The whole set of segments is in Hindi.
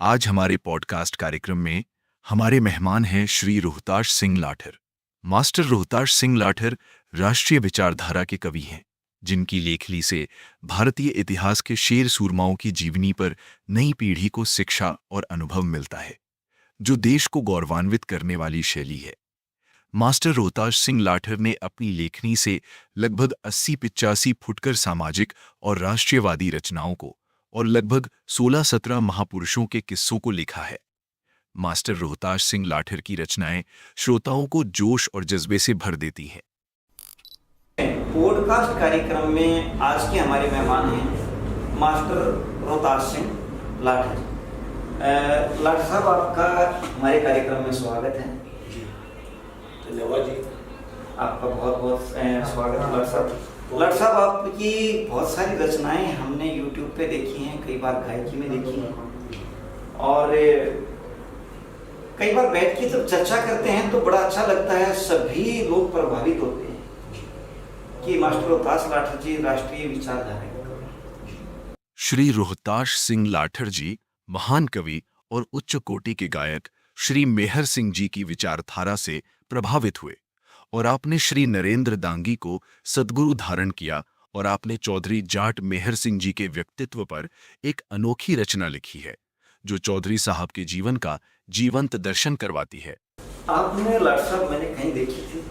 आज हमारे पॉडकास्ट कार्यक्रम में हमारे मेहमान हैं श्री रोहताश सिंह लाठर। मास्टर रोहताश सिंह लाठर राष्ट्रीय विचारधारा के कवि हैं, जिनकी लेखनी से भारतीय इतिहास के शेर सूरमाओं की जीवनी पर नई पीढ़ी को शिक्षा और अनुभव मिलता है, जो देश को गौरवान्वित करने वाली शैली है। मास्टर रोहताश सिंह लाठर ने अपनी लेखनी से लगभग 80-85 फुटकर सामाजिक और राष्ट्रीयवादी रचनाओं को और लगभग 16-17 महापुरुषों के किस्सों को लिखा है। मास्टर रोहताश सिंह लाठर की रचनाएं श्रोताओं को जोश और जज्बे से भर देती हैं। पॉडकास्ट कार्यक्रम में आज के हमारे मेहमान हैं मास्टर रोहताश सिंह लाठर। लाठर साहब, आपका हमारे कार्यक्रम में स्वागत है। धन्यवाद जी, आपका बहुत बहुत स्वागत है लाठर साहब। लाठर साहब, आपकी बहुत सारी रचनाएं हमने YouTube पे देखी हैं, कई बार गायकी में देखी हैं और कई बार बैठ के जब चर्चा करते हैं तो बड़ा अच्छा लगता है। सभी लोग प्रभावित होते हैं कि मास्टर रोहताश लाठर जी राष्ट्रीय विचारधारा के कवि। श्री रोहताश सिंह लाठर जी महान कवि और उच्च कोटि के गायक श्री मेहर सिंह जी की विचारधारा से प्रभावित हुए और आपने श्री नरेंद्र दांगी को सद्गुरु धारण किया और आपने चौधरी जाट मेहर सिंह जी के व्यक्तित्व पर एक अनोखी रचना लिखी है, जो चौधरी साहब के जीवन का जीवंत दर्शन करवाती है। आपने लाठर साहब मैंने कहीं देखी थी,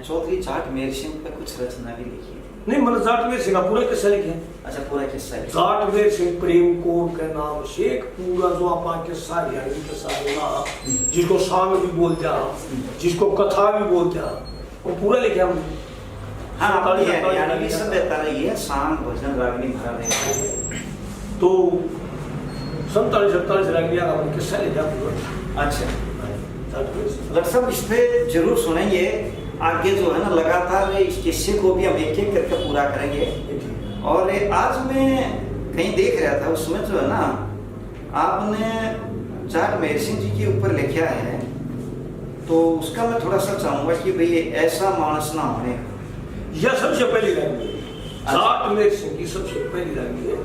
चौधरी जाट मेहर सिंह पे कुछ रचना भी लिखी है। नहीं मतलब जाट मेहर सिंह का पूरा किस्सा लिखे। अच्छा, पूरा किस्सा है। जाट मेहर सिंह प्रेम कोट के नाम से एक पूरा जो आपा किस्सा है, किस्सा बोला जिसको सांग भी बोलते हैं, जिसको कथा भी बोलते हैं, वो पूरा लिखे हमने। हाँ, यानी कि सभ्यता रही है, सांग भजन रागनी भरा रहे तो 47-48 रागनिया का हमने किस्सा लिखा पूरा। अच्छा जाट मेहर सिंह लट साहब, इस पे जरूर सुनेंगे। आगे जो है ना लगातार इस किस्से को भी हम एक एक करके पूरा करेंगे। और आज मैं कहीं देख रहा था, उसमें जो है ना आपने जाट मेहर सिंह जी के ऊपर लिखा है, तो उसका मैं थोड़ा सा चाहूंगा कि भाई ऐसा मानस ना होने का। यह सबसे पहली रागनी है, जाट मेहर सिंह की सबसे पहली रागनी है।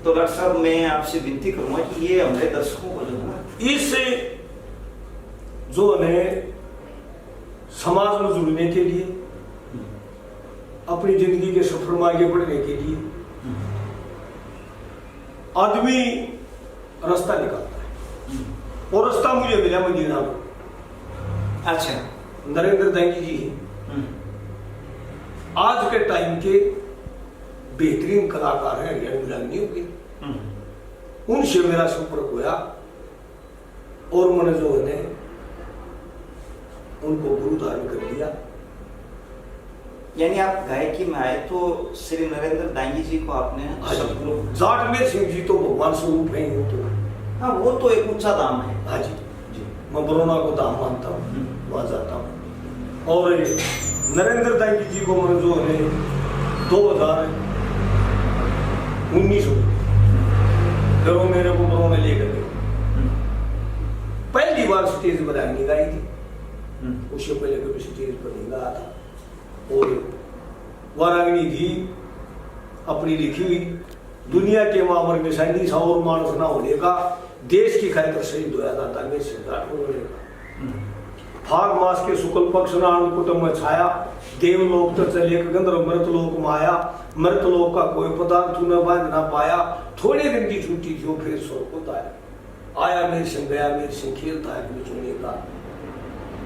तो डॉक्टर साहब, मैं आपसे विनती करूंगा कि ये हमारे दर्शकों को जो है इससे जो है समाज में जुड़ने के लिए, अपनी जिंदगी के सफर में आगे बढ़ने के लिए आदमी रास्ता निकालता है, और रास्ता मुझे मिला मदीना में। अच्छा, नरेंद्र दांगी जी आज के टाइम के बेहतरीन कलाकार हैं, हरियाणवी के। उनसे मेरा संपर्क हुआ और मैंने जो है उनको गुरु धारण कर दिया। यानी आप गायकी में आए तो श्री नरेंद्र दांगी जी को आपने जाट मेहर सिंह जी तो भगवान स्वरूप है, वो तो हाँ, वो तो एक ऊंचा दाम है। हाँ जी, मैं बरौना को दाम मानता हूँ, वहाँ जाता हूँ। और नरेंद्र दांगी जी को मैंने जो है 2019 घरों मेरे को बरौना लेकर गए। पहली बार स्टेज पर रागनी गाई थी, उससे पहले कभी स्टेज पर नहीं गाया था। और वह रागनी थी अपनी लिखी हुई, दुनिया के मामर में सैनी सा और मानस ना होने का, देश की खातिर शहीद होया था मेहर सिंह लाठर का। फाग मास के शुक्ल पक्ष नारायण कुटुंब में छाया, देवलोक तो चले गंधर्व मृतलोक माया, मृतलोक का कोई पदार्थ न बांध ना पाया, थोड़े दिन की छुट्टी थी फिर स्वर्ग को आया। आया मेहर सिंह, गया मेहर सिंह, खेलता है बिछोने का,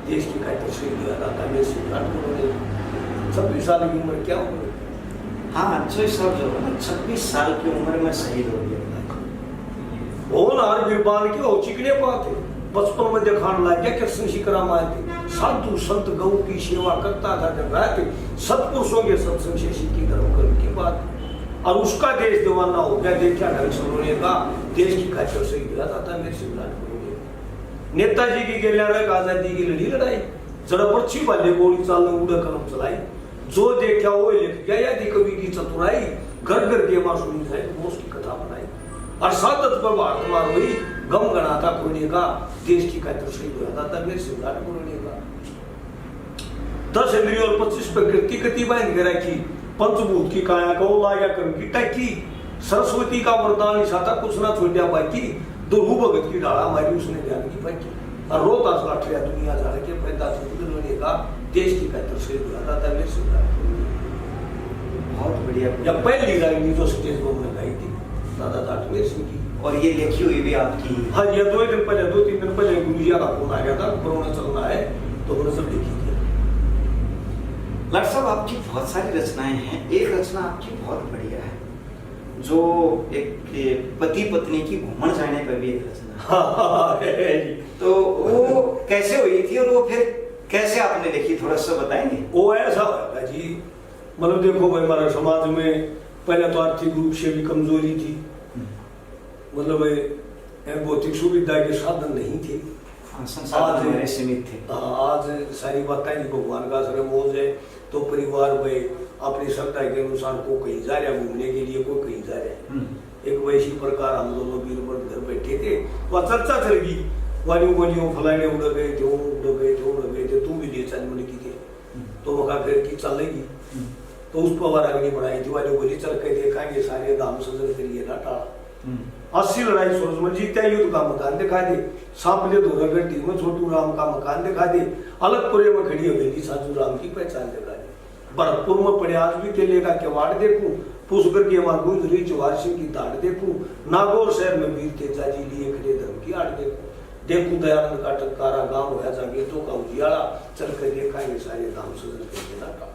देश की खातिर शहीद हुआ था मेहर सिंह लाठर। 26 साल की उम्र, क्या उम्र? हाँ, 26 साल जो है ना, 26 साल की उम्र में शहीद हो गया। होनहार बिरबान के हो चिकने पाते, बचपन में दिखाने लग गया कृष्ण शिकरा मारते, साधु संत गौ की सेवा करता था जब रहते, सत्पुरुषों के सत्संग से सीखी धर्म कर्म की बात। और उसका देश दीवाना हो गया, देखा ढंग से का, देश की खातिर शहीद हुआ था मेहर सिंह लाठर। नेताजी की गैलियां आजादी की लड़ी लड़ाई, जरा पर्ची वाले गोली चालने उड़ा कलम चलाई, जो देखा वो लिख गया, यदि कवि की चतुराई, घर घर के मां सुनी जाए वो उसकी कथा बनाई। और सातत पर भारत मार हुई, गम गणा था कोने का, देश की खातिर शहीद हुआ था मेहर सिंह लाठर कोने का। 10 इंद्रिय और 25 प्रकृति गति बांध के रखी, पंचभूत की काया को लाया कर्म की टैकी, सरस्वती का वरदान निशाता कुछ ना छोड़ा बाकी, दुर्गु भगत की डाला हमारी उसने ज्ञान की पहची और रोहतास लाठिया दुनिया जाने के पैदा से का देश की बेहतर से हुआ था मेरे से बहुत बढ़िया। या पहली लाइन जो स्टेज पर हमने गाई थी दादा दाटवेर सिंह की, और ये लिखी हुई भी आपकी? हाँ, ये 2-3 दिन पहले गुरुजी का फोन आ गया था, कोरोना चलना है तो उन्होंने सब लिखी थी। लाट साहब आपकी बहुत सारी रचनाएं हैं, एक रचना आपकी बहुत बढ़िया है जो एक पति पत्नी की घूमन जाने पर भी एक रचना है। तो वो कैसे हुई थी और वो फिर कैसे आपने लिखी, थोड़ा सा बताएंगे? वो ऐसा होगा जी, मतलब देखो भाई हमारे समाज में पहले तो आर्थिक रूप से भी कमजोरी थी, मतलब भौतिक सुविधा के साधन नहीं थे, संसाधन हमारे सीमित थे। आज सारी बातें जी भगवान का असर मौज है, तो परिवार भाई अपनी श्रद्धा के अनुसार को कहीं जा रहा घूमने के लिए, कोई कहीं जा रहा है। एक वैसी प्रकार हम दोनों वीरवर घर बैठे थे, वह चर्चा चल गई, वालियों फलाने उड़ गए थे, उड़ गए थे, तुम भी ले चल बोले की थे, तो वो फिर की चलेगी, तो उस पर वार अग्नि बढ़ाई थी, वाली बोली चल के देखाएंगे सारे धाम सजन करिए ना टाला। 80 लड़ाई सूरजमल जीते, युद्ध का मकान दिखा दे, सांपले धोरागढ़ में छोटू राम का मकान दिखा दे, अलगपुरे में खड़ी हवेली साजू राम की पहचान दिखा दे, भरतपुर में पड़े आज भी तेले का किवाड़ देखूं, पुष्कर के वहां गुजरी जवाहर सिंह की दाढ़ देखूं, नागौर शहर में वीर तेजा जी लिए खड़े धर्म की आड़ देखूं दयानंद का टक्कारा गांव होया जागेतों का उजियाला, चल कर देखाएंगे सारे धाम सजन करके नाटा।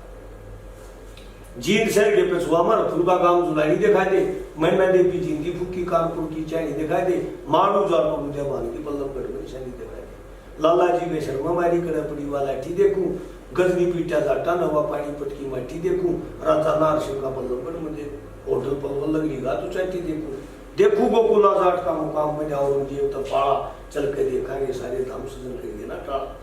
जींद शहर के पेशवा में रतुल का गांव जुलानी दिखा दे, मैना देवी जिंदी फुकी कानपुर की चैनी दिखा दे, मारू जानो उदयमान की बल्लभगढ़ में चैनी दिखा दे, लाला जी में शर्मा मारी कड़ा पड़ी वाला ठी देखूं, गजनी पीटा जाटा नवा पानीपत की मट्टी देखूं, राजा नार सिंह का बल्लभगढ़ में होटल पलवल लगेगा तो चाटी देखूं गोकुला जाट का मुकाम में जाओ औरंगजेब तब पाड़ा, चल के देखाएंगे सारे धाम सजन करिए ना टाला।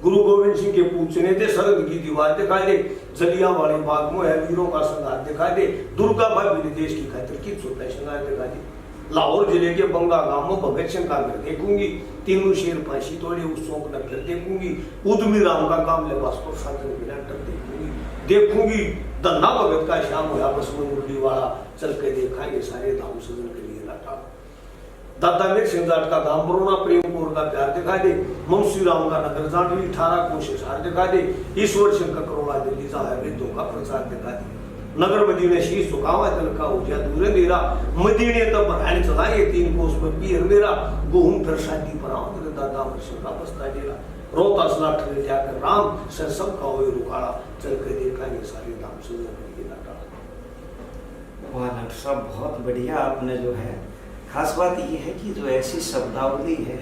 गुरु गोविंद सिंह के पूछने थे सरहद की दीवार दिखा दे, जलियांवाले बाग में है वीरों का संघार दिखा दे, दुर्गा भाई देश की खातिर की छोटा श्रृंगार दिखा दे, लाहौर जिले के बंगा गांव में भगत सिंह का घर देखूंगी, तीनों शेर फांसी तोड़े उस चौक नक्कर देखूंगी, उदमी राम का काम लेबास पर साधन बिना देखूंगी, धन्ना भगत का श्याम होया बस में मुरली वाला, चल के देखाएंगे सारे धाम सजन करिए नाटा। दादा मीर सिंह जाट का गांव बरोना प्रेमपुर का प्यार दिखा दे, मुंशी राम का नगर जाटवी 18 कोशिश हार दिखा दे, ईश्वर सिंह का करोड़ा दिल्ली जा है वेदों का प्रचार दिखा दे, नगर मदीने शीश झुकावा दिल का उजिया दूर मेरा, मदीने तब रहने चलाए 3 कोस में पीर मेरा, घूम फिर शादी पर आऊं तेरे दादा अमर सिंह का बस्ता डेरा, रोहतास लाठर जाकर राम से सब का हुए रुखाड़ा, चल के देखा ये सारे धाम सजन करिए नाटा। वाह डॉक्टर साहब बहुत बढ़िया आपने जो है, खास बात ये है कि जो ऐसी शब्दावली है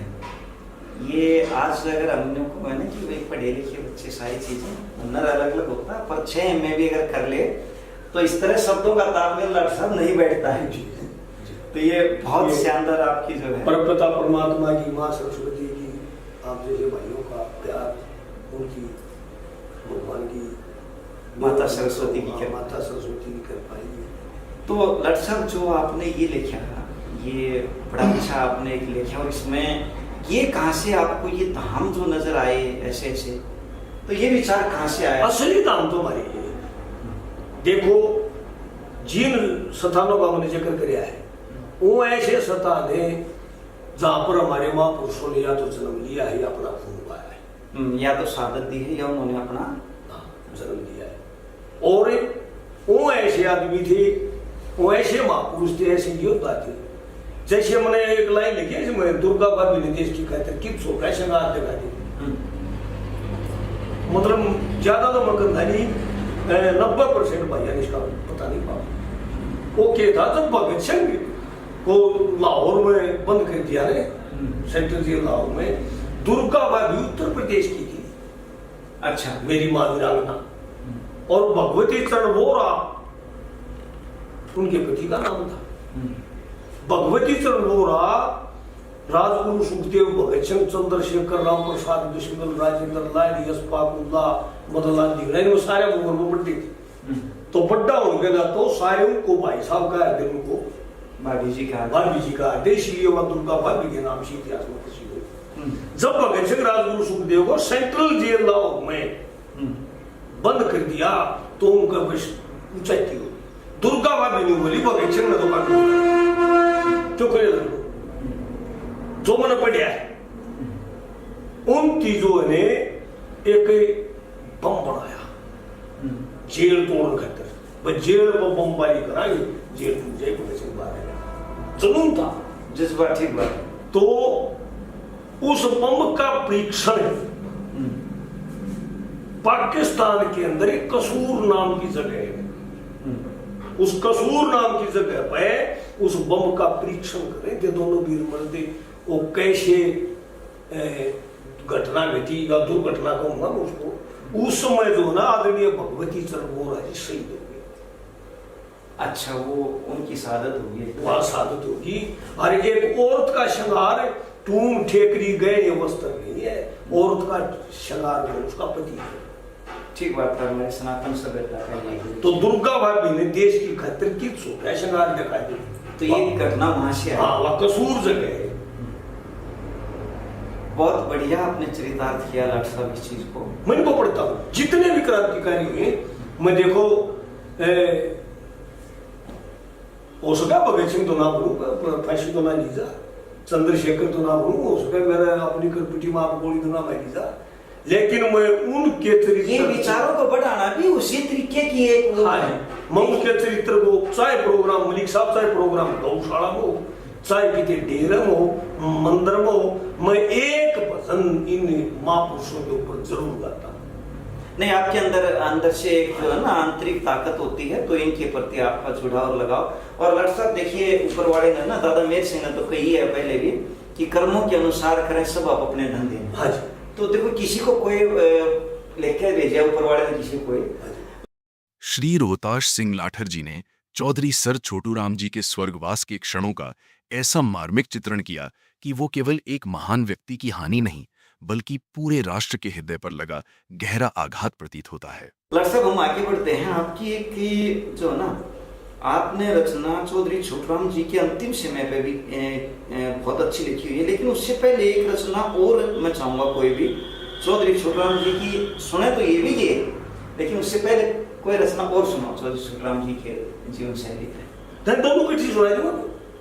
ये आज अगर हम लोग को मैंने कि भाई पढ़े लिखे बच्चे सारी चीजें हुनर अलग अलग होता है, पर 6 MA भी अगर कर ले तो इस तरह शब्दों का तालमेल डॉक्टर साहब नहीं बैठता है। तो ये बहुत शानदार आपकी जो है परमपिता परमात्मा की माँ सरस्वती की आप जैसे भाइयों का प्यार, उनकी भगवान की माता सरस्वती की कृपा, माता सरस्वती की कृपा। तो डॉक्टर साहब जो आपने ये लिखा, ये बड़ा अच्छा आपने एक लिखा, और इसमें ये कहाँ से आपको ये धाम जो नजर आए ऐसे ऐसे, तो ये विचार कहाँ से आया? असली धाम तो हमारी है, देखो जिन स्थानों का हमने जिक्र किया है वो ऐसे स्थान है जहाँ पर हमारे महापुरुषों ने या तो जन्म लिया है या अपना खून पाया है, या तो शहादत दी है या उन्होंने अपना जन्म लिया है, और वो ऐसे आदमी थे, वो ऐसे महापुरुष थे, ऐसे योद्धा थे। जैसे मैंने एक लाइन लिखी है इसमें, दुर्गा भाभी ने देश की खातिर कित छोटा श्रृंगार दिखा दी, मतलब ज्यादा तो मगनधानी 90% भाइया ने इसका पता नहीं पाया। वो क्या था जब भगत सिंह को लाहौर में बंद कर दिया ने, सेंट्रल जेल लाहौर में, दुर्गा भाभी उत्तर प्रदेश की थी, अच्छा मेरी माँ वीरांगना, और भगवती चरण वोरा उनके पति का नाम था। भगवती चरण वोरा राजगुरु सुखदेव, भगत सिंह, चंद्रशेखर, राम प्रसाद, बिस्मिल, राजेंद्र लाल, यशपाकुल्ला, मदनलाल दिगड़ा, वो सारे उम्र में बड़े थे। तो बड्डा होने का तो सारे उनको भाई साहब का है, उनको भाभी जी का देश लिए वह दुर्गा भाभी के नाम से इतिहास में प्रसिद्ध हुई। जब भगत सिंह राजगुरु सुखदेव को सेंट्रल जेल लाहौर में बंद कर दिया तो उनका ऊंचाई थी, दुर्गा भाभी ने बोली भगत सिंह ने तो क्यों करे, जो मैंने पढ़िया है उन चीजों ने एक बम बनाया जेल तोड़ने खातर, भाई जेल को बमबारी कराएंगे, जेल टूट जाए पुलिस के बारे जुनून था, जज्बा, ठीक बात। तो उस बम का परीक्षण पाकिस्तान के अंदर एक कसूर नाम की जगह है, उस कसूर नाम की जगह पे उस बम का परीक्षण करें थे दोनों वीर मर्दे। वो कैसे घटना घटी या दुर्घटना कहूंगा उसको, उस समय जो ना आदरणीय भगवती चरण वोरा जी शहीद हो गए। अच्छा, वो उनकी शहादत होगी, वहां शहादत होगी। और एक औरत का श्रृंगार टूम ठेकरी गए ये वस्त्र नहीं है, औरत का श्रृंगार है उसका पति है। ठीक बात है, हमारे सनातन सभ्यता का ये। तो दुर्गा भाभी ने देश की खातिर की छोटा श्रृंगार दिखाई दी, तो ये घटना वहां से हाँ वह कसूर जगह है। बहुत बढ़िया आपने चरितार्थ किया लाट साहब इस चीज को। मैं इनको पढ़ता हूँ, जितने भी क्रांतिकारी हुए, मैं देखो हो सका भगत सिंह तो ना बोलूँ, फांसी तो ना लीजा, चंद्रशेखर तो ना बोलूँ, हो सका मेरा अपनी करपिटी माँ गोली तो ना मैं लीजा, लेकिन मैं उनके चरित्र, ये विचारों को बढ़ाना भी उसी तरीके की एक मैं उनके चरित्र को, चाहे प्रोग्राम मलिक साहब, चाहे प्रोग्राम गौशाला में हो, चाहे किसी डेरे में हो, मंदिर में हो, मैं एक भजन इन महापुरुषों के ऊपर जरूर गाता हूँ। नहीं, आपके अंदर से एक जो है ना आंतरिक ताकत होती है, तो इनके प्रति आपका जुड़ाव और लगाव। और लड़ साहब देखिए, ऊपर वाले ने ना दादा मेहर सिंह ने तो कही है पहले भी कि कर्मों के अनुसार करें सब आप अपने धंधे में। हाँ जी। तो देखो किसी को कोई लेकर भेजा ऊपर वाले ने, किसी को श्री रोहताश सिंह लाठर जी ने चौधरी सर छोटू राम जी के स्वर्गवास के क्षणों का ऐसा मार्मिक चित्रण किया कि वो केवल एक महान व्यक्ति की हानि नहीं बल्कि पूरे राष्ट्र के हृदय पर लगा गहरा आघात प्रतीत होता है। लड़ साहब हम आगे बढ़ते हैं। आपकी एक जो ना आपने रचना चौधरी छोटू राम जी के अंतिम समय पे भी बहुत अच्छी लिखी हुई है, लेकिन उससे पहले एक रचना और मैं चाहूंगा कोई भी चौधरी छोटू राम जी की सुने तो ये भी ये, लेकिन उससे पहले कोई रचना और सुनाओ चौधरी छोटू राम जी के जीवन शैली पे। दोनों की चीज सुनाई दूंगा,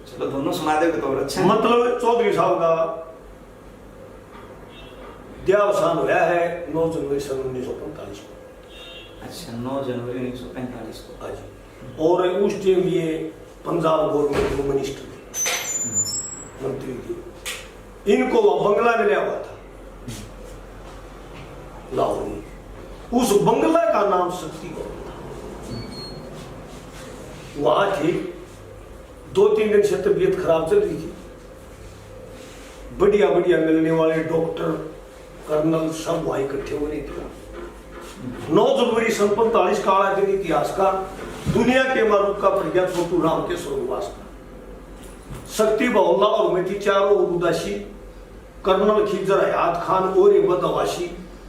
चलो दोनों सुना दोगे तो अच्छा। मतलब चौधरी साहब का देहावसान हुआ है 9 जनवरी सन 1945 को। अच्छा, 9 जनवरी 1945 को। हाँ जी। और उस टाइम ये पंजाब गवर्नमेंट के मिनिस्टर थे, मंत्री थे। इनको वह बंगला में लिया हुआ था लाहौर में। उस बंगला का नाम शक्ति भवन था। वहां थे 2-3 दिन से तबीयत खराब चल रही थी, बढ़िया बढ़िया मिलने वाले डॉक्टर कर्नल सब वहां इकट्ठे हो रहे थे। 9 जनवरी सन 45 का आया दिन इतिहास का, दुनिया के मारूफ का प्रज्ञा छोटू राम के स्वर्गवास का। शक्ति बहुल्ला और में थी चारों उदासी, कर्नल खिजर हयात खान और बदवासी,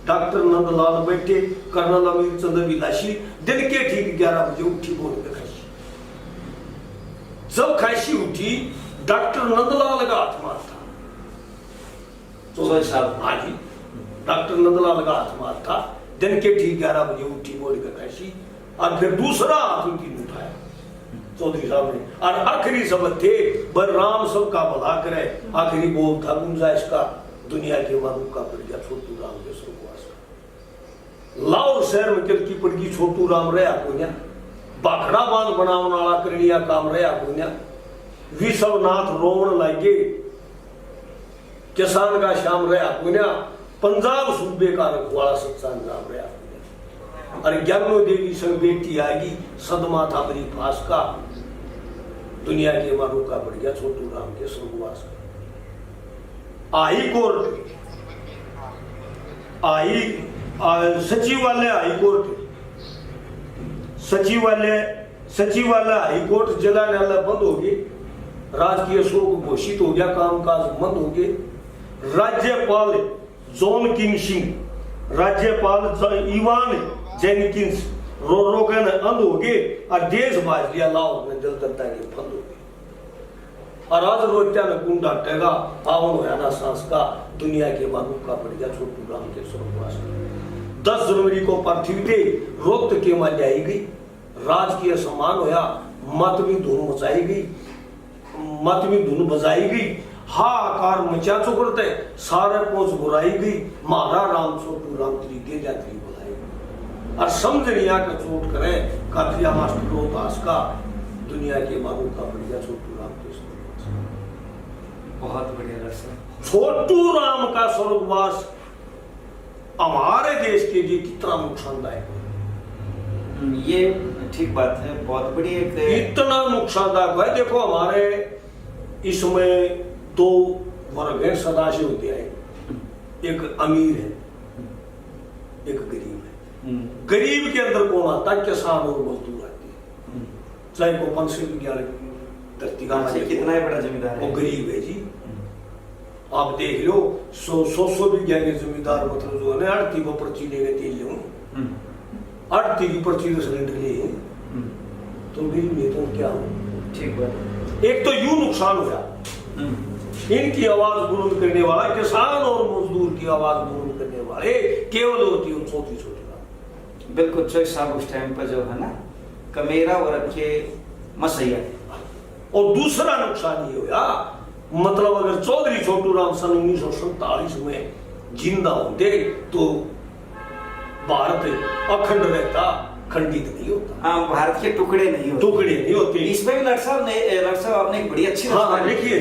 डॉक्टर नंदलाल बैठे, कर्नल अमीर चंद्र विलासी। दिन के ठीक 11 बजे उठी बोल के खांसी। जब खांसी उठी डॉक्टर नंदलाल का हाथ मार था। हाँ जी, डॉक्टर नंदलाल का हाथ मार था। दिन के ठीक 11 बजे उठी बोल के खांसी, और फिर दूसरा हाथ उनकी उठाया चौधरी साहब ने। और आखिरी शब्द थे, बलराम सबका भला करे। आखिरी बोल था गुंजाइश का, दुनिया के मारूफ का प्रज्ञा छोटू राम के स्वर्गवास का। लाहौर शहर में किल की पड़गी छोटू राम रहा कोन्या, बाखड़ा बांध बनावन वाला करणिया काम रहा कोन्या। विश्वनाथ रोवण लागे, किसान का श्याम रहा कोन्या। पंजाब सूबे का रखवाला सच्चा नाम रहा कोन्या। और 11 देवी संग बेटी आएगी, सदमा था बड़ी फास का, दुनिया के मारूफ का प्रज्ञा छोटू राम के स्वर्गवास का। आई कोर्ट, सचिवालय हाई कोर्ट, सचिवालय हाई कोर्ट जलाने बंद हो गए। राजकीय शोक घोषित हो गया, कामकाज बंद हो गए। राज्यपाल जॉन किंग सिंह, राज्यपाल इवान जेनकिंस रो के अंध हो गए, और देश बाज लिया लाहौर में जल दलता के बंद हो गए। और आज रोत्या में कुंडा टेगा पावन होया ना सांस का, दुनिया के मारूफ का प्रज्ञा छोटू राम के स्वर्गवास का। 10 जनवरी को पार्थिव दे रोक्त के मान्य आई गई, राजकीय सम्मान होया, मातमी धुन मचाई गई, मातमी धुन बजाई गई। हाहाकार मचा चुकरते सारे पोच बुराई गई मारा राम छोटू राम तरीके जात्री बुलाई और समझ लिया कि चोट करे काफिया मास्टर रोहतास का दुनिया के बाबू का बढ़िया छोटू राम कृष्ण बहुत बढ़िया डॉक्टर साहब। छोटू राम का स्वर्गवास हमारे देश के लिए कितना नुकसानदायक है। ये ठीक बात है, बहुत बड़ी एक इतना नुकसानदायक है। देखो हमारे इसमें दो वर्ग है सदाशिव होते हैं, एक अमीर है एक गरीब है। गरीब के अंदर कौन आता है? किसान और मजदूर आते हैं, चाहे वो पंच विज्ञान धरती का कितना ही बड़ा जमींदार है वो गरीब है जी। आप देख लो 100 विज्ञान के जमींदार मतलब जो है ना 38 को पर्ची लेके तेल ले 38 की पर्ची तो सिलेंडर ले तो गरीब नहीं तो क्या हो? ठीक बात। एक तो यूं नुकसान हुआ, इनकी आवाज बुलंद करने वाला किसान और मजदूर की आवाज बुलंद करने वाले केवल होती है छोटी छोटी। बिल्कुल चौक साहब उस टाइम पर जो है ना कमेरा वर्ग के मसैया। और दूसरा नुकसान ये हुआ, मतलब अगर चौधरी छोटू राम सन 1947 में जिंदा होते तो भारत अखंड रहता, खंडित नहीं होता। हाँ, भारत के टुकड़े नहीं होते। इसमें भी लट साहब आपने एक बड़ी अच्छी लिखी है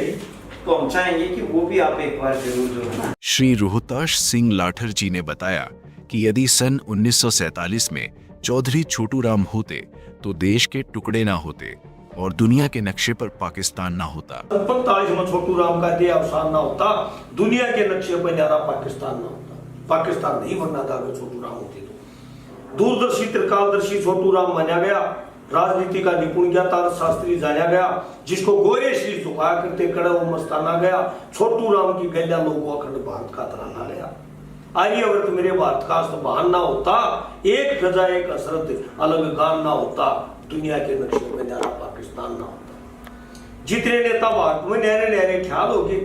तो हम चाहेंगे कि वो भी आप एक बार जरूर जो है ना। श्री रोहताश सिंह लाठर जी ने बताया कि यदि सन 1947 में चौधरी छोटू राम होते तो देश के टुकड़े ना होते और दुनिया के नक्शे पर पाकिस्तान ना होता। 45 में छोटू राम का देह अवसान ना होता, दुनिया के नक्शे पर न्यारा पाकिस्तान ना होता। पाकिस्तान नहीं बनना था अगर छोटू राम होते तो। दूरदर्शी त्रिकालदर्शी छोटू राम माना गया, राजनीति का निपुण ज्ञाता शास्त्री जाना गया, जिसको गोरे शीश झुकाया करते कड़े वो मस्ताना गया। छोटू राम की गैया लोगों अखंड भारत का तराना गया। आर्यवर्त मेरे भारत का बहान ना होता, एक गजा एक असरत अलग गान ना होता, दुनिया के नक्शे में न्यारा पाकिस्तान ना होता। जितने नेता भारत में न्यारे न्यारे ख्याल होगी,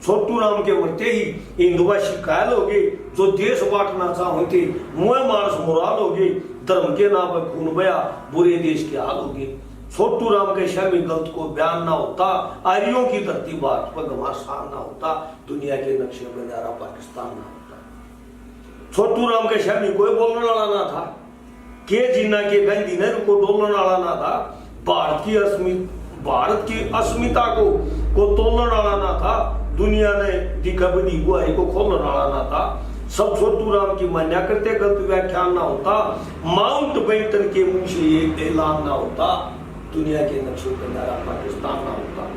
छोटू राम के मरते ही हिंदुवासी कायल होगी, जो देश बांटना चाहते मुँह मानस मुराद होगी, धर्म के नाम पर खून बया बुरे देश के हाल होगी। छोटू राम के शामी गलत को बयान ना होता, आर्यों की धरती भारत पर घमासान ना होता, दुनिया के नक्शे में न्यारा पाकिस्तान ना होता। छोटू राम के शामी कोई बोलने वाला ना था, के जीना के गांधी ने को डोलने वाला ना था, भारत की अस्मिता को तोड़ने वाला ना था, दुनिया ने दिखाबदी गुआई को खोलने वाला ना था। सब छोटू राम की मान्या करते, गलत व्याख्यान ना होता, माउंट बेटन के मुंह से ये ऐलान ना होता, दुनिया के नक्शे पर न्यारा पाकिस्तान ना होता।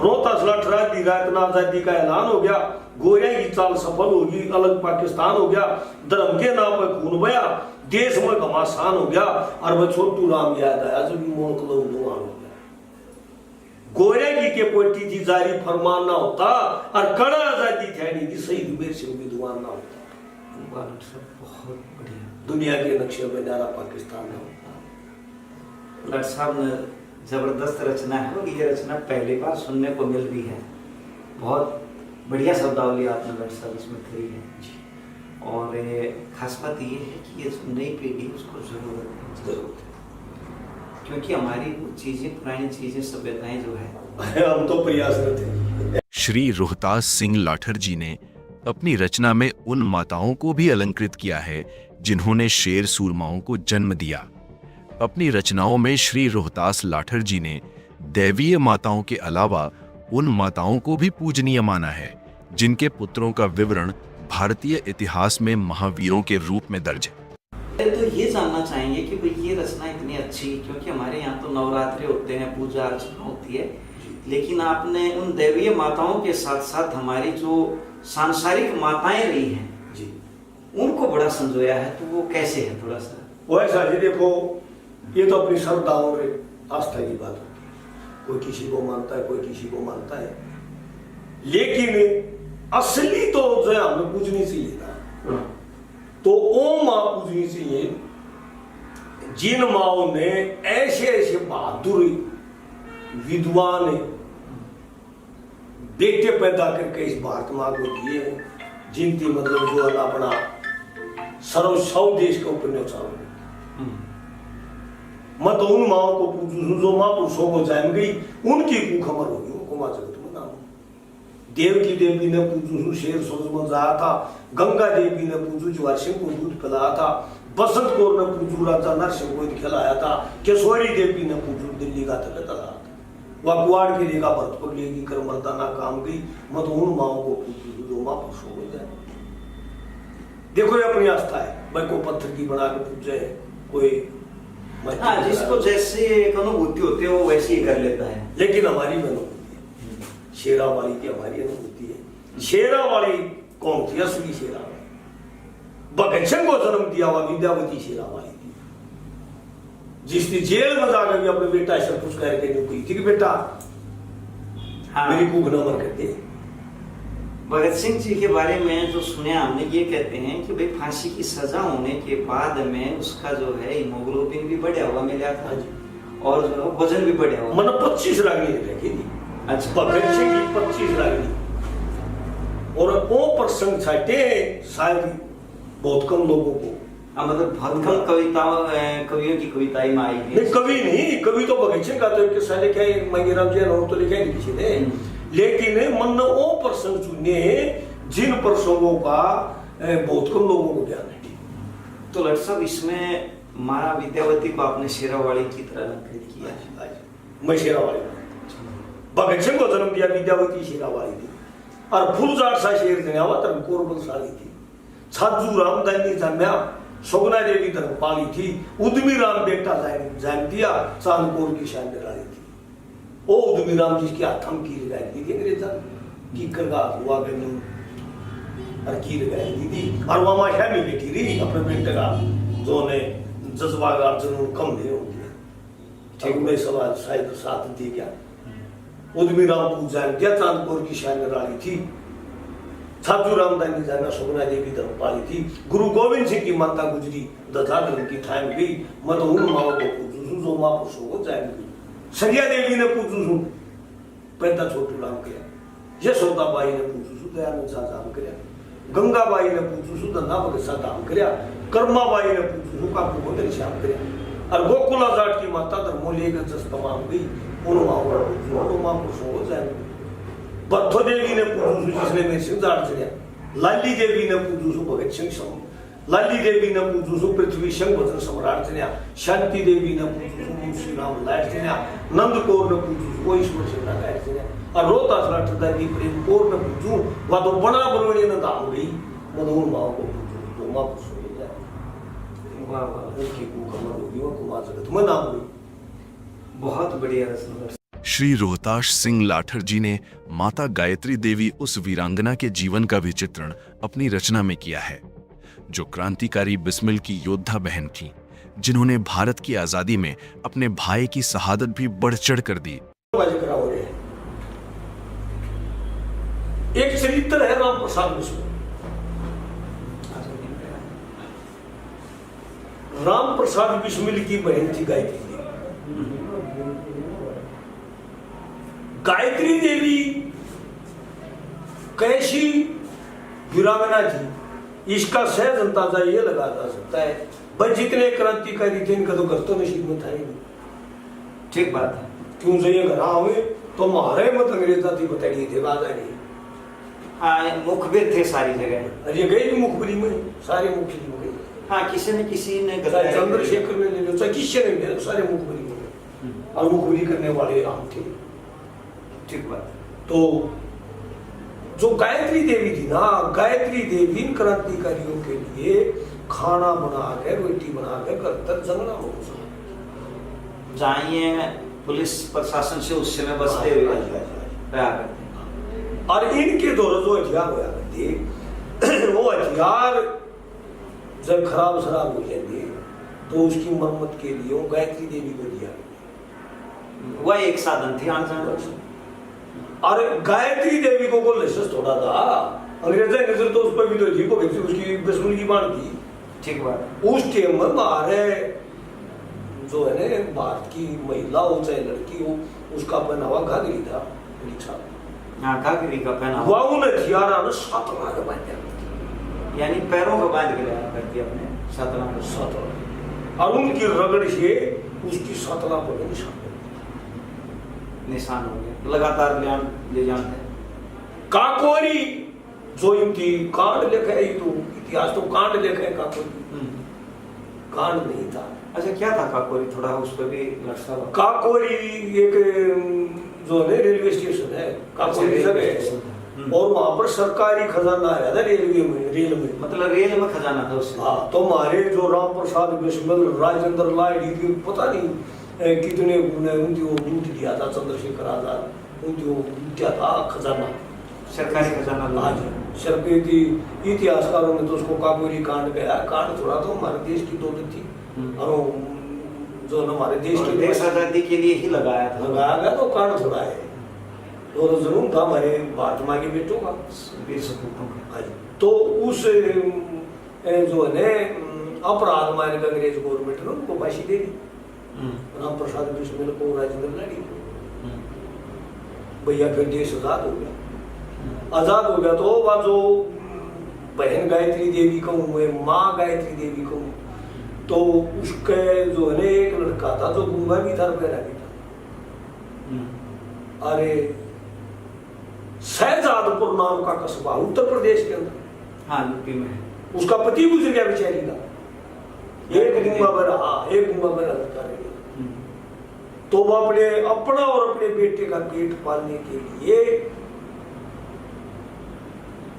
रोहतास लठरा दी रात ना आजादी का ऐलान हो गया, गोरिया की चाल सफल होगी, अलग पाकिस्तान हो गया, धर्म के नाम पर खून बया, देश में घमासान हो गया। और वह छोटू राम याद आया जब मुल्क लोग दुआन हो गया। गोरिया की के पोटी थी जारी फरमान ना होता, और कड़ा आजादी थी थी शहीद वीर सिंह विद्वान ना होता। बहुत बढ़िया। दुनिया के नक्शे में न्यारा पाकिस्तान ना होता। लट साहब ने जबरदस्त रचना है और ये रचना पहली बार सुनने को मिल रही है। बहुत बढ़िया शब्दावली आपने लट साहब इसमें करी है जी। और खास बात ये है कि ये जो नई पीढ़ी उसको जरूरत है, क्योंकि हमारी वो चीजें पुरानी चीजें सभ्यताएं जो है हम तो प्रयासरत हैं। श्री रोहतास सिंह लाठर जी ने अपनी रचना में उन माताओं को भी अलंकृत किया है जिन्होंने शेर सूरमाओं को जन्म दिया। अपनी रचनाओं में श्री रोहतास लाठर जी ने दैवीय माताओं के अलावा उन माताओं को भी पूजनीय माना है जिनके पुत्रों का विवरण भारतीय इतिहास में महावीरों के रूप में दर्ज है। तो ये जानना चाहेंगे कि भाई ये रचना इतनी अच्छी, क्योंकि हमारे यहाँ तो नवरात्रि होते हैं, पूजा अर्चना होती है, लेकिन आपने उन दैवीय माताओं के साथ साथ हमारी जो सांसारिक माताएं रही हैं जी, उनको बड़ा संजोया है। तो वो कैसे है? थोड़ा सा वो ऐसा जी, देखो ये तो अपनी श्रद्धा और आस्था की बात होती है, कोई किसी को मानता है, कोई किसी को मानता है, लेकिन असली तो जो है हमें पूजनी चाहिए था। तो ओ माँ पूजनी चाहिए जिन माओ ने ऐसे ऐसे बहादुर विद्वान बेटे पैदा करके इस भारत माँ को दिए, जिनकी मतलब जो अल्लाह अपना सर्व देश का ऊपर न्यौछावर। मैं तो उन माओ को पूजूं जो माँ पुरुषों को जान गई, उनकी को खबर होगी, उनको माँ जगत में नाम। देवकी देवी ने पूजू शेर सोजमन जाया था, गंगा देवी ने पूजू ज्वार सिंह को दूध पिलाया था, बसंत कौर ने पूजू राजा नरसिंह को खिलाया था, केशवरी देवी ने पूजू दिल्ली का तक था, वह कुआड़ के लेगा भरतपुर लेगी कर मर्दाना काम गई, मत उन माओ को पूजू जो माँ पुरुषों हो जाए। देखो ये अपनी आस्था है, भाई को पत्थर की बना के पूजे, कोई हाँ, जिसको जैसे एक अनुभूति होती है वो वैसे ही कर लेता है। लेकिन हमारी में अनुभूति है, शेरा वाली की हमारी अनुभूति है। शेरा वाली कौन थी? असली शेरा वाली भगत सिंह को जन्म दिया हुआ विद्यावती शेरा वाली थी, जिसने जेल में जाकर भी अपने बेटा से पूछ करके नौकरी थी कि बेटा हाँ। मेरी भूख न मर करके। भगत सिंह जी के बारे में जो सुने हमने, ये कहते हैं कि भाई फांसी की सजा होने के बाद में उसका जो है हीमोग्लोबिन भी बढ़ा हुआ मिला था और जो है वजन भी बढ़ा हुआ। मतलब 25 रागनी रखी थी। अच्छा, भगत सिंह की 25 रागनी और वो प्रसंग छाटे शायद बहुत कम लोगों को। मतलब बहुत कम कवियों की कविताएं में आई है। नहीं, कवि नहीं, कवि तो भगत सिंह का तो एक किस्सा लिखा है, मंगेराम जी ने तो लिखा नहीं किसी ने, लेकिन मन ने वो प्रसंग चुने जिन प्रसंगों का बहुत कम लोगों को ज्ञान है। तो लट साहब, इसमें मारा विद्यावती को आपने शेरावाली की तरह अलंकृत किया। मैं शेरावाली, भगत सिंह को जन्म दिया विद्यावती शेरावाली थी, और फुलझाड़ सा शेर जनावा धर्म कोर बलशाली थी। छाजू रामदानी जन्म्या, सोगना देवी धर्मपाली थी, उद्यमी राम बेटा जान दिया, चांदकोर की शान निराली थी। ओ उद्यमी राम जिसके हाथ हम की लगाई दी थी अंग्रेजा की करगा हुआ गनु और की लगाई दी थी, और वहां माशा में बैठी रही अपने बेटे का जो ने जज्बा का जुनून कम नहीं हो गया। ठीक में सवाल शायद साथ दी क्या उद्यमी राम पूज जान दिया, चांदकोर की शान निराली थी, छाजू रामदानी जाना, सोगना देवी धर्मपाली थी, गुरु गोविंद सिंह की माता गुजरी, दधा धर्म की ठाम गई, मत उन माओ को पूजू जो माँ पुरुषों को जाएंगी। सरिया देवी ने पूजू पैदा छोटू राम किया, यशोदा बाई ने पूजू दयानंद सा धाम किया, गंगा बाई ने पूजू धन्ना भगत सा धाम किया, कर्मा बाई ने पूजू का गोदर श्याम किया, और गोकुला जाट की माता धर्मोले जस तमाम गई, उन माओ को पूजू माँ पुरुषों को जाएंगे। बद्धो देवी ने पूजू जिसने मेरे सिंह जाट चढ़िया, लाली देवी ने पूजू भगत सिंह सम, लाली देवी ने पूजू पृथ्वी सिंह वचन सम्राट चढ़िया, शांति देवी ने पूजू मुंशी राम लाट चढ़िया, नंद कौर ने पूजू वो ईश्वर सिंह लाट चढ़िया, और रोहतास लाठदार की प्रेम कौर ने पूजू वह तो बड़ा बरवणी ने धाम गई, मधुर माओ को पूजू तो माँ पुरुष हो जाए। वाह वाह, उनकी कमर होगी वह कुमार जगत में नाम हुई। बहुत बढ़िया रचना। श्री रोहताश सिंह लाठर जी ने माता गायत्री देवी उस वीरांगना के जीवन का भी चित्रण अपनी रचना में किया है, जो क्रांतिकारी बिस्मिल की योद्धा बहन थी, जिन्होंने भारत की आजादी में अपने भाई की शहादत भी बढ़ चढ़ कर दी। एक चरित्र है राम प्रसाद बिस्मिल। राम प्रसाद बिस्मिल की बहन थी गायत्री देवी। गायत्री देवी कैसी वीरांगना थी, इसका सहज अंदाजा ये लगा जा सकता है, भाई जितने क्रांतिकारी थे इनका तो घर तो नसीब में था ही नहीं। ठीक बात है। क्यों से ये घर हुए तो हमारे मत अंग्रेजा थी बताइए थे बात आ रही। हाँ, मुखबिर थे सारी जगह। अरे गए भी मुखबरी में, सारे मुखबिरी में गए। हाँ, किसी ने चंद्रशेखर ने ले लो, चाहे किसी ने ले लो, सारे मुखबरी में गए, और मुखबरी करने वाले राम थे। ठीक बात। तो जो गायत्री देवी थी ना, गायत्री देवी इन क्रांतिकारियों के लिए खाना बनाकर, रोटी बनाकर घर तक जंगला में जाइए पुलिस प्रशासन से उस समय बचते हुए रहा करते। और इनके द्वारा जो हथियार होया करते, वो हथियार जब खराब शराब हो जाते तो उसकी मरम्मत के लिए गायत्री देवी को दिया, वह एक साधन थी आंदोलन। और गायत्री देवी को कोई लाइसेंस थोड़ा था, अंग्रेजा नजर तो उस पर भी तो थी, उसकी बिस्मिल की बात थी। ठीक बात। उस टाइम में हमारे जो है ना भारत की महिला हो चाहे लड़की हो, उसका पहनावा घाघरी था। घाघरी का पहनावा वह उन हथियारा ने सातला के बांध दिया, यानी पैरों को बांध के रखा करती अपने सातला, और उनकी रगड़ से उसकी सातला पर निशान हो गया, लगातार ले जानते हैं। काकोरी जो इनकी कांड लिखा है, तो इतिहास तो कांड लिखा है, काकोरी कांड नहीं था। अच्छा, क्या था काकोरी? थोड़ा उस पर भी लट साहब। काकोरी एक जो है रेलवे स्टेशन है, काकोरी जगह है, और वहां पर सरकारी खजाना आया था रेल में, मतलब रेल में खजाना था उससे। हाँ, तो हमारे जो राम प्रसाद बिस्मिल, राजेंद्र लाइडी की पता नहीं कितने उनकी वो लूट दिया था, चंद्रशेखर आजाद उनकी वो लूटा था खजाना, सरकारी खजाना। आज सरकारी इतिहासकारों ने तो उसको काकोरी कांड कहा। कांड थोड़ा तो हमारे देश की दौलत थी, और जो हमारे देश के देश आजादी के लिए ही लगाया था, लगाया गया, तो कांड थोड़ा है, तो जरूर था हमारे भारत माँ के बेटों का, वीर सपूतों का। तो उस जो है अपराध मान के अंग्रेज गवर्नमेंट ने उनको फांसी दे दी, राम प्रसाद बिस्मिल को, राजेंद्र लाड़ी को। भैया फिर देश आजाद हो गया। आजाद हो गया तो वह जो बहन गायत्री देवी कहूँ मैं, माँ गायत्री देवी कहूँ, तो उसके जो है एक लड़का था जो गूंगा भी था, बहरा भी था। अरे शहजादपुर नाम का कस्बा उत्तर प्रदेश के अंदर, हाँ यूपी में, उसका पति गुजर गया बेचारी का, एक गूंगा बहरा, हाँ एक गूंगा बहरा लड़का रह गया। तो वो अपना और अपने बेटे का पेट पालने के लिए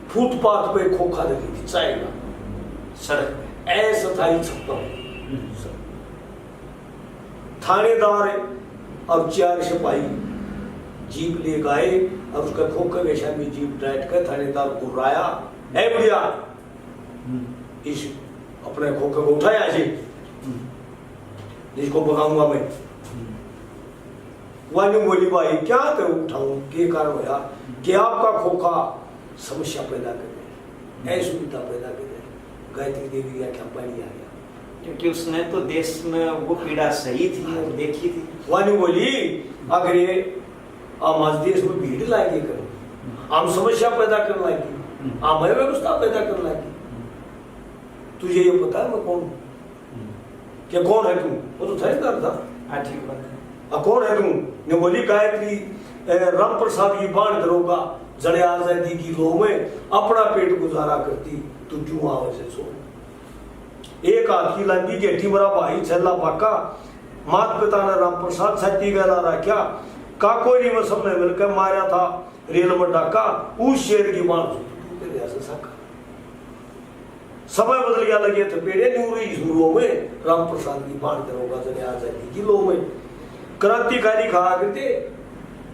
फुटपाथ पे खोखा लगी थी, चाय का सड़क पे ऐसा था ही छप्पा। थानेदार और 4 सिपाही जीप ले गए, और उसका खोखे के सामने जीप डाइट कर थानेदार को राया, है बुढ़िया इस अपने खोखे को उठाया जी, जिसको भगाऊंगा मैं। वाली बोली भाई क्या तो उठाऊं, के कारण होया कि आपका खोखा समस्या पैदा कर दे, असुविधा पैदा कर दे। गायत्री देवी का क्या पानी आ गया, क्योंकि उसने तो देश में वो पीड़ा सही थी और देखी थी। वानी बोली अगर ये हम आज देश में भीड़ लाएंगे करें, हम समस्या पैदा करने लाएंगे, हम व्यवस्था पैदा करने लाएंगे। तुझे ये पता है मैं कौन हूँ? क्या कौन है तू? वो तो थानेदार था। हाँ ठीक बात है। कौन है तू? ने बोली गायत्री राम प्रसाद की बाण दरोगा, जड़े आजादी की लो में अपना पेट गुजारा करती, तू क्यों आवे से सो। एक हाथ की लंबी गेठी मरा भाई छल्ला पाका, मात पिता ने राम प्रसाद छत्ती गला रखा, काकोरी में सबने मिलकर मारा था रेल में डाका, उस शेर की बाण समय बदल गया, लगे थे पेड़े न्यूरी सुरों में, राम प्रसाद की बाण दरोगा जड़े आजादी की लो में क्रांतिकारी कहा करते।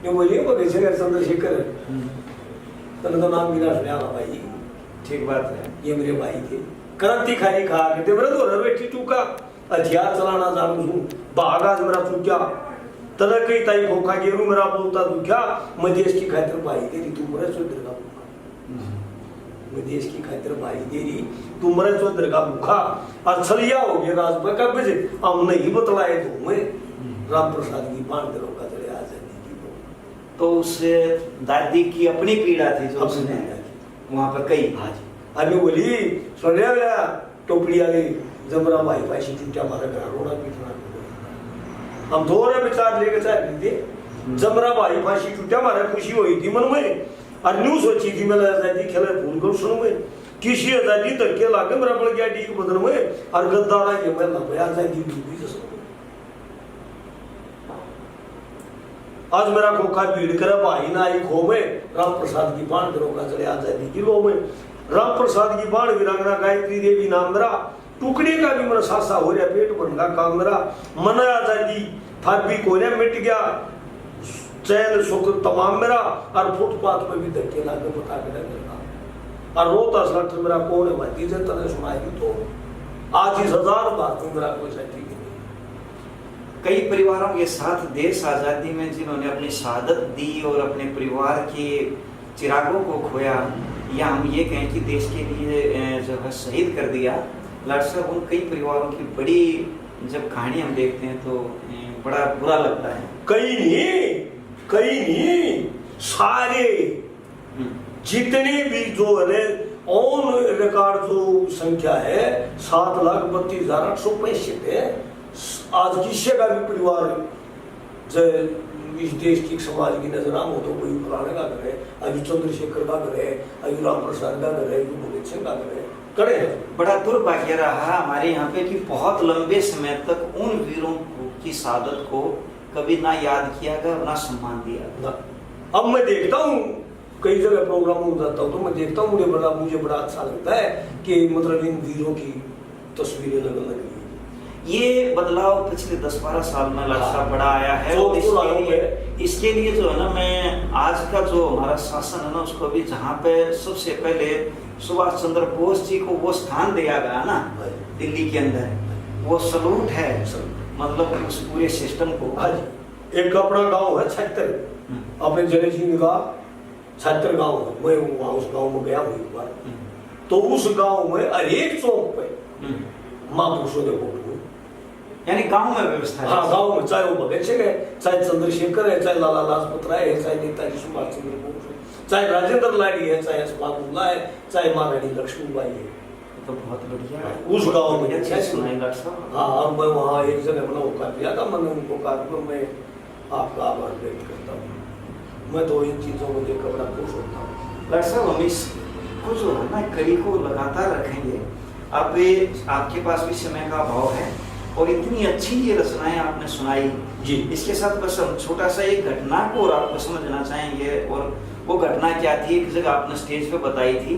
ये बोलिए चंद्रशेखर तने तो नाम बिना सुना भाई, ठीक बात है। ये मेरे भाई थे, क्रांतिकारी कहा करते। मेरा तो बेटी टू का हथियार चलाना जानू हूँ, भागा मेरा चुक्या तना कई ताई खोखा गेरू मेरा बोलता तू क्या, मैं देश की खातिर भाई तेरी तू मरे चौधर का भूखा, मैं देश की खातिर भाई तेरी तू मरे चौधर का भूखा। और छलिया हो गया राजभर का बजे, हम नहीं बतलाए तो मैं राम प्रसाद की बाण दरोगा चले आजादी की। तो उस दादी की अपनी पीड़ा थी जो उसने वहां पर कही। अभी बोली सुन रहा टोपड़ी वाली जमरा भाई पैसे छुट्टिया हमारा घर रोना पीटना, हम थोड़े विचार लेके चाह थे। जमरा भाई फांसी छुट्टिया हमारा खुशी हुई थी मन में, और न्यू सोची थी मैं आजादी खेले भूल कर सुन में किसी आजादी धक्के लाके मेरा पड़ गया डी बदल में, और गद्दारा के मैं लग आजादी डूबी जैसा। आज मेरा खोखा भीड़ करे भाई ना आई खो में, राम प्रसाद की बाण दरोगा चले आजादी की लो में। राम प्रसाद की बाण वीरांगना गायत्री देवी नाम मेरा, टुकड़े का भी मेरा सासा हो रहा, पेट भरने का मेरा, मन आजादी फाबी कोने मिट गया, चैन सुख तमाम मेरा, और फुटपाथ पे भी धक्के लाके बता के रखा, और रोता सट मेरा कौन है भाई तने सुनाई तो आज 1000 बात मेरा कोई साथी। कई परिवारों के साथ देश आजादी में जिन्होंने अपनी शहादत दी और अपने परिवार के चिरागों को खोया, या हम ये कहें कि देश के लिए जो है शहीद कर दिया, लाट साहब उन कई परिवारों की बड़ी जब कहानी हम देखते हैं तो बड़ा बुरा लगता है। कई नहीं सारे जितने भी जो है ऑन रिकॉर्ड जो संख्या है 7,32,865 है। आज किसी का भी परिवार इस देश की समाज की नजर आम हो तो कोई फलाने का घर है, अभी चंद्रशेखर का घर है, अभी राम प्रसाद का घर है, अभी भगत सिंह का घर है, करे हैं। बड़ा दुर्भाग्य रहा हमारे यहाँ पे कि बहुत लंबे समय तक उन वीरों की शहादत को कभी ना याद किया गया, ना सम्मान दिया गया। अब मैं देखता हूँ कई जगह प्रोग्राम में जाता हूँ तो मैं देखता हूँ मुझे बड़ा अच्छा लगता है कि मतलब इन वीरों की तस्वीरें लगने लगी। ये बदलाव पिछले 10-12 साल में लगता बड़ा आया है। और इसके लिए जो है ना, मैं आज का जो हमारा शासन है ना, उसको भी जहाँ पे सबसे पहले सुभाष चंद्र बोस जी को वो स्थान दिया गया ना दिल्ली के अंदर, वो सलूट है मतलब उस पूरे सिस्टम को। एक अपना गांव है छत्तर, अपने जने सिंह का छत्तर गांव है, मैं वहाँ उस गांव में गया हूँ एक बार। तो उस गांव में हर एक चौक पे महापुरुषों के फोटो, यानी गांव में व्यवस्था है। हाँ, गांव में, चाहे वो भगत सिंह है, चाहे चंद्रशेखर है, चाहे लाला लाजपत राय है, चाहे नेताजी सुभाष चंद्र बोस है, चाहे राजेंद्र लाडी है, चाहे असफाकुल्ला है, चाहे महारानी लक्ष्मीबाई है। तो बहुत बढ़िया है उस गांव में सुनाई डॉक्टर साहब। हाँ, और मैं वहाँ एक जगह अपना वो कर दिया था, मैंने उनको कहा कि मैं आपका आभार व्यक्त करता हूँ। मैं तो इन चीजों को देखकर बड़ा खुश होता हूँ। डॉक्टर साहब हम इसको जो है ना कड़ी को लगातार रखेंगे। अब आपके पास भी समय का अभाव है और इतनी अच्छी ये रचनाएं आपने सुनाई जी। इसके साथ बस हम छोटा सा एक घटना को और आपको समझना चाहेंगे। और वो घटना क्या थी, एक जगह आपने स्टेज पे बताई थी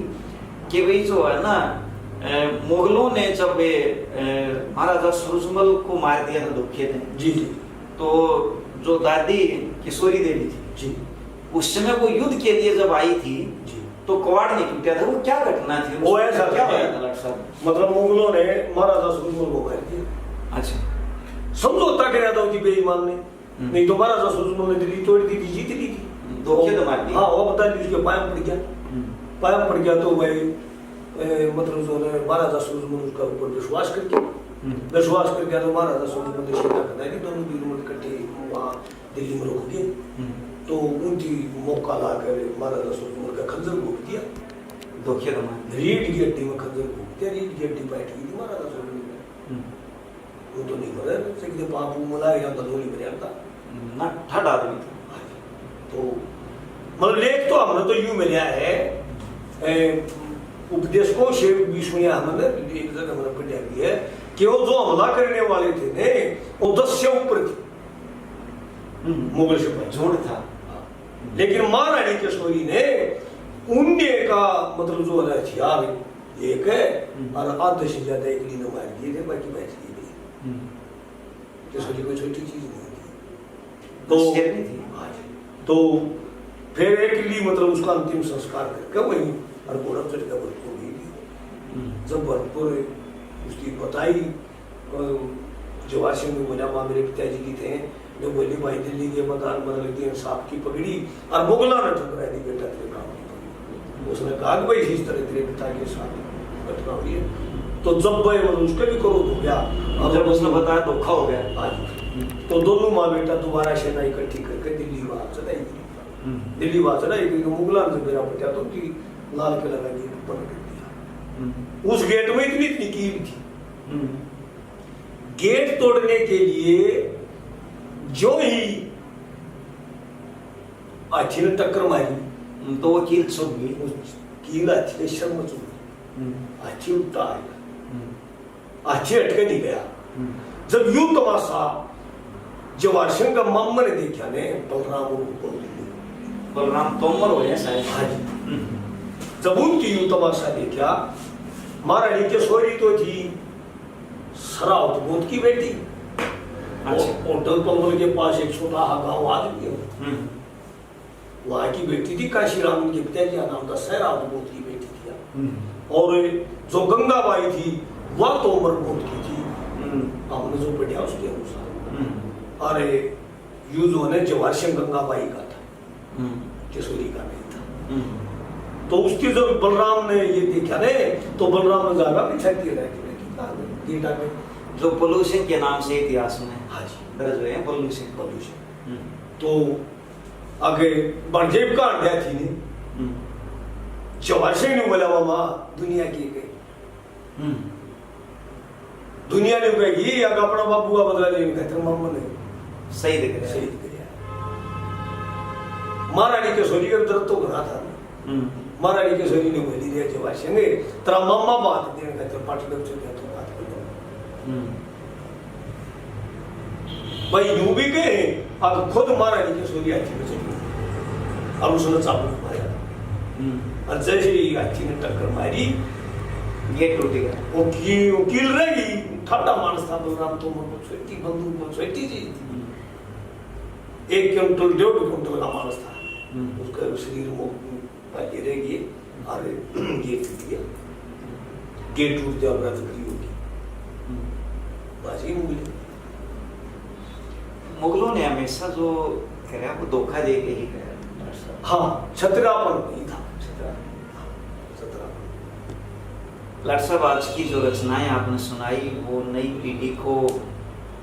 कि भाई जो है ना मुगलों ने जब महाराजा सूरजमल को मार दिया था धोखे थे जी जी, तो जो दादी किशोरी देवी थी जी, उस समय वो युद्ध के लिए जब आई थी जी, तो कवाड़ नहीं टूटा था। वो क्या घटना थी? वो ऐसा क्या था, हुआ था डॉक्टर साहब? मतलब मुगलों ने महाराजा सूरजमल को मार दिया। अच्छा, समझौता कराया था उनकी बेईमान ने, नहीं तो महाराजा सूरजमल ने दिल्ली तोड़ दी थी, जीत ली थी। धोखे तो मार दिए। हाँ, वो बता दी, उसके पाया पड़ गया, पाया पड़ गया तो भाई मतलब जो है महाराजा सूरजमल उसका ऊपर विश्वास कर गया, तो महाराजा सूरजमल ने सीधा करना है कि दोनों वीर इकट्ठे वहाँ दिल्ली में रुक गए। तो उनकी मौका ला कर महाराजा सूरजमल का खंजर घोट दिया, धोखे तो मार दिए। रीढ़ की हड्डी में खंजर घोट दिया, रीढ़ की हड्डी बैठ गई थी महाराजा सूरजमल में। वो तो नहीं मरे, सीधे पापू मला या बदोली में आता ना ठड आदमी था। तो मतलब लेख तो हमने तो यूं मिला है उपदेशकों से भी सुनिया हमने, एक जगह हमने पढ़ा भी है कि वो जो हमला करने वाले थे ने वो 10 से ऊपर थे मुगल सिपाही, झूठ था। लेकिन महारानी किशोरी ने उन्ने का मतलब जो है हथियार एक है और आधे से ज्यादा एक लीन मार दिए थे, बाकी बच गई। किशोरी कोई छोटी चीज नहीं थी। तो फिर एक ली मतलब उसका अंतिम संस्कार करके वही और गोरम चढ़ का भरतपुर गई थी। जब भरतपुर उसकी बताई जवाहर सिंह ने बोला, माँ मेरे पिताजी की थे, जो बोली भाई दिल्ली के मदान बदल के सांप की पकड़ी और मुगला ने ठुकरा दी, बेटा तेरे काम की पकड़ी। उसने कहा कि भाई इस तरह तेरे पिता के साथ घटना हुई है। तो जब भाई मतलब उसके भी क्रोध हो गया, और जब उसने बताया धोखा हो गया, तो दोनों माँ बेटा दोबारा सेना इकट्ठी करके दिल्ली वहां चलाई गई। दिल्ली वहां चलाई गई तो मुगला ने मेरा बचा तो लाल किला का गेट बंद कर दिया। उस गेट में इतनी कील थी, गेट तोड़ने के लिए जो ही हाथी ने टक्कर मारी तो वो कील छुप गई। कील हाथी के शर्म में चुप गई, हाथी उल्टा आया, हाथी हटके नहीं गया। जब यूं तमाशा जवाहर सिंह का मामा ने देखा ने बलराम तोमर हो शायद। जब उनकी यूं तमाशा देखा, महारानी किशोरी तो थी सरावत गोद की बेटी, होटल पंबल के पास एक छोटा हा गाँव आदमी वहाँ की बेटी थी, काशीराम के पिताजी का नाम था, सरावत गोद की बेटी थी। और जो गंगाबाई थी वह तोमर गोद की थी, हमने जो पढ़ा उसके अनुसार। अरे यू जो है जवाहर सिंह गंगाबाई का था, किशोरी का नहीं था। तो उसकी जब बलराम ने ये देखा ने तो बलराम ने जागा पीछा किया जो पल्लू सिंह के नाम से इतिहास में हाँ जी दर्ज हुए हैं, पल्लू सिंह। तो आगे बड़जेब का अंडा थी ने जवाहर सिंह ने बोला मामा दुनिया की गई, दुनिया ने कही अगर अपना बाबू का बदला लेने का तेरे मामा ने सही दिख रहा है। सही दिख रहा महारानी केशोरी के दर्द तो घना था महारानी केशोरी ने बोली रे जो वाशेंगे तेरा मम्मा बात देने का तो पाठ लग चुके तो बात कर भाई यूं भी कहे अब खुद महारानी केशोरी अच्छी में चली अब उसने चाबू मारा और जैसे ही अच्छी ने टक्कर मारी गेट टूट गया। वकील रही ठाटा मानस था बलराम तो मन छोटी बंदूक में छोटी जी 1 क्विंटल 1.5 क्विंटल का मानस था उसका शरीर में गिरेगी और गेट टूट गया गेट टूट गया अपराध करी होगी बाजी मुगल मुगलों ने हमेशा जो करा वो धोखा दे के ही करा। हाँ छतरापन नहीं था लाट साहब आज की जो रचनाएं आपने सुनाई वो नई पीढ़ी को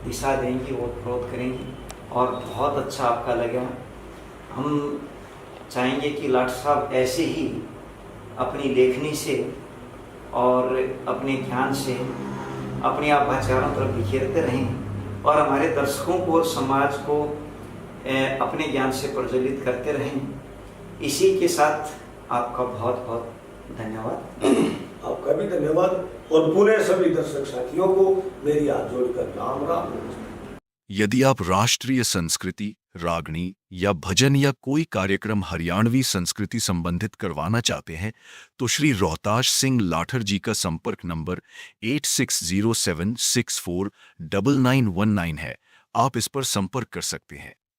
दिशा देंगी, वो प्रोत करेंगी और बहुत अच्छा आपका लगा। हम चाहेंगे कि लाट साहब ऐसे ही अपनी लेखनी से और अपने ज्ञान से अपने आप चारों तरफ बिखेरते रहें और हमारे दर्शकों को और समाज को अपने ज्ञान से प्रज्वलित करते रहें। इसी के साथ आपका बहुत बहुत धन्यवाद। आपका भी धन्यवाद और पुनः सभी दर्शक साथियों को मेरी हाथ जोड़कर राम राम। यदि आप राष्ट्रीय संस्कृति, रागनी या भजन या कोई कार्यक्रम हरियाणवी संस्कृति संबंधित करवाना चाहते हैं तो श्री रोहताश सिंह लाठर जी का संपर्क नंबर 8607649919 है। आप इस पर संपर्क कर सकते हैं।